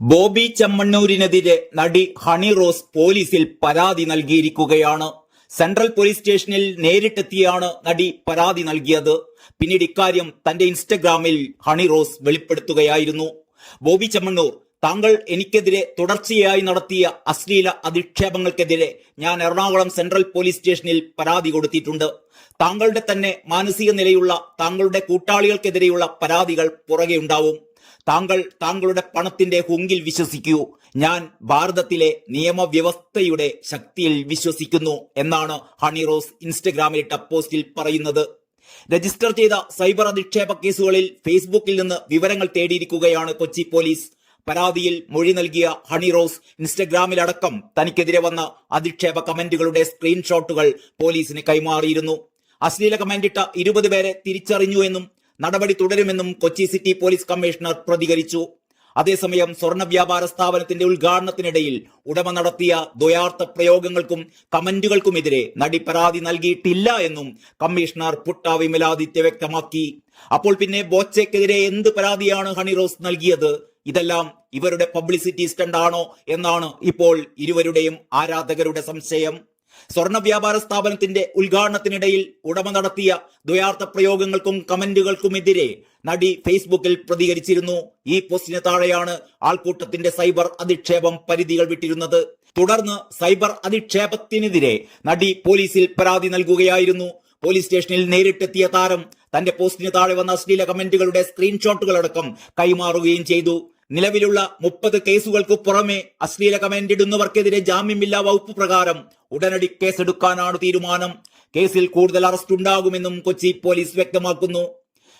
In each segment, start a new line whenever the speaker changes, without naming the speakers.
ബോബി ചെമ്മണ്ണൂരിനെതിരെ നടി ഹണി റോസ് പോലീസിൽ പരാതി നൽകിയിരിക്കുകയാണ്. സെൻട്രൽ പോലീസ് സ്റ്റേഷനിൽ നേരിട്ടെത്തിയാണ് നടി പരാതി നൽകിയത്. പിന്നീട് ഇക്കാര്യം തന്റെ ഇൻസ്റ്റഗ്രാമിൽ ഹണി റോസ് വെളിപ്പെടുത്തുകയായിരുന്നു. ബോബി ചെമ്മണ്ണൂർ, താങ്കൾ എനിക്കെതിരെ തുടർച്ചയായി നടത്തിയ അശ്ലീല അധിക്ഷേപങ്ങൾക്കെതിരെ ഞാൻ എറണാകുളം സെൻട്രൽ പോലീസ് സ്റ്റേഷനിൽ പരാതി കൊടുത്തിട്ടുണ്ട്. താങ്കളുടെ തന്നെ മാനസിക നിലയുള്ള താങ്കളുടെ കൂട്ടാളികൾക്കെതിരെയുള്ള പരാതികൾ പുറകെ ഉണ്ടാവും. താങ്കൾ താങ്കളുടെ പണത്തിന്റെ ഹുങ്കിൽ വിശ്വസിക്കൂ. ഞാൻ ഭാരതത്തിലെ നിയമവ്യവസ്ഥയുടെ ശക്തിയിൽ വിശ്വസിക്കുന്നു എന്നാണ് ഹണി റോസ് ഇൻസ്റ്റഗ്രാമിലിട്ട പോസ്റ്റിൽ പറയുന്നത്. രജിസ്റ്റർ ചെയ്ത സൈബർ അധിക്ഷേപ കേസുകളിൽ ഫേസ്ബുക്കിൽ നിന്ന് വിവരങ്ങൾ തേടിയിരിക്കുകയാണ് കൊച്ചി പോലീസ്. പരാതിയിൽ മൊഴി നൽകിയ ഹണി റോസ് ഇൻസ്റ്റഗ്രാമിലടക്കം തനിക്കെതിരെ വന്ന അധിക്ഷേപ കമന്റുകളുടെ സ്ക്രീൻഷോട്ടുകൾ പോലീസിന് കൈമാറിയിരുന്നു. അശ്ലീല കമന്റിട്ട 20 പേരെ തിരിച്ചറിഞ്ഞു എന്നും നടപടി തുടരുമെന്നും കൊച്ചി സിറ്റി പോലീസ് കമ്മീഷണർ പ്രതികരിച്ചു. അതേസമയം സ്വർണ്ണ വ്യാപാര സ്ഥാപനത്തിന്റെ ഉദ്ഘാടനത്തിനിടയിൽ ഉടമ നടത്തിയ ദ്വയാർത്ഥ പ്രയോഗങ്ങൾക്കും കമന്റുകൾക്കുമെതിരെ നടി പരാതി നൽകിയിട്ടില്ല എന്നും കമ്മീഷണർ പുട്ട വിമലാദിത്യ വ്യക്തമാക്കി. അപ്പോൾ പിന്നെ ബോച്ചയ്ക്കെതിരെ എന്ത് പരാതിയാണ് ഹണി റോസ് നൽകിയത്? ഇതെല്ലാം ഇവരുടെ പബ്ലിസിറ്റി സ്റ്റണ്ട് ആണോ എന്നാണ് ഇപ്പോൾ ഇരുവരുടെയും ആരാധകരുടെ സംശയം. സ്വർണ്ണ വ്യാപാര സ്ഥാപനത്തിന്റെ ഉദ്ഘാടനത്തിനിടയിൽ ഉടമ നടത്തിയ ദ്വയാർത്ഥ പ്രയോഗങ്ങൾക്കും കമന്റുകൾക്കുമെതിരെ നടി ഫേസ്ബുക്കിൽ പ്രതികരിച്ചിരുന്നു. ഈ പോസ്റ്റിന് താഴെയാണ് ആൾക്കൂട്ടത്തിന്റെ സൈബർ അധിക്ഷേപം പരിധികൾ വിട്ടിരുന്നത്. തുടർന്ന് സൈബർ അധിക്ഷേപത്തിനെതിരെ നടി പോലീസിൽ പരാതി നൽകുകയായിരുന്നു. പോലീസ് സ്റ്റേഷനിൽ നേരിട്ടെത്തിയ താരം തന്റെ പോസ്റ്റിന് താഴെ വന്ന അശ്ലീല കമന്റുകളുടെ സ്ക്രീൻഷോട്ടുകളടക്കം കൈമാറുകയും ചെയ്തു. നിലവിലുള്ള 30 കേസുകൾക്ക് പുറമെ അശ്ലീല കമന്റ് ഇടുന്നവർക്കെതിരെ ജാമ്യമില്ലാ വകുപ്പ് പ്രകാരം ഉടനടി കേസെടുക്കാനാണ് തീരുമാനം. കേസിൽ കൂടുതൽ അറസ്റ്റ് ഉണ്ടാകുമെന്നും കൊച്ചി പോലീസ് വ്യക്തമാക്കുന്നു.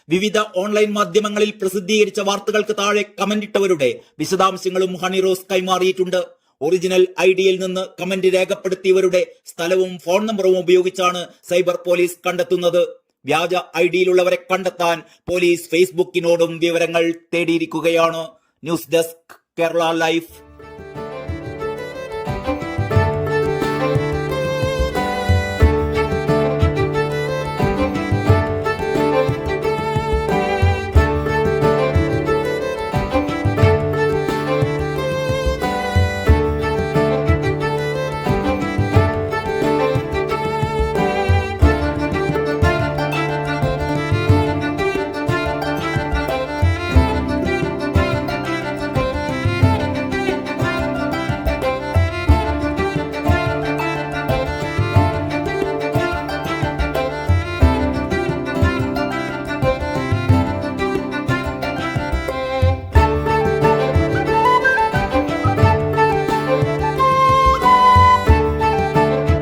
വിവിധ ഓൺലൈൻ മാധ്യമങ്ങളിൽ പ്രസിദ്ധീകരിച്ച വാർത്തകൾക്ക് താഴെ കമന്റിട്ടവരുടെ വിശദാംശങ്ങളും ഹണി റോസ് കൈമാറിയിട്ടുണ്ട്. ഒറിജിനൽ ഐഡിയിൽ നിന്ന് കമന്റ് രേഖപ്പെടുത്തിയവരുടെ സ്ഥലവും ഫോൺ നമ്പറും ഉപയോഗിച്ചാണ് സൈബർ പോലീസ് കണ്ടെത്തുന്നത്. വ്യാജ ഐഡിയിലുള്ളവരെ കണ്ടെത്താൻ പോലീസ് ഫേസ്ബുക്കിനോടും വിവരങ്ങൾ തേടിയിരിക്കുകയാണ്. News desk, Kerala life.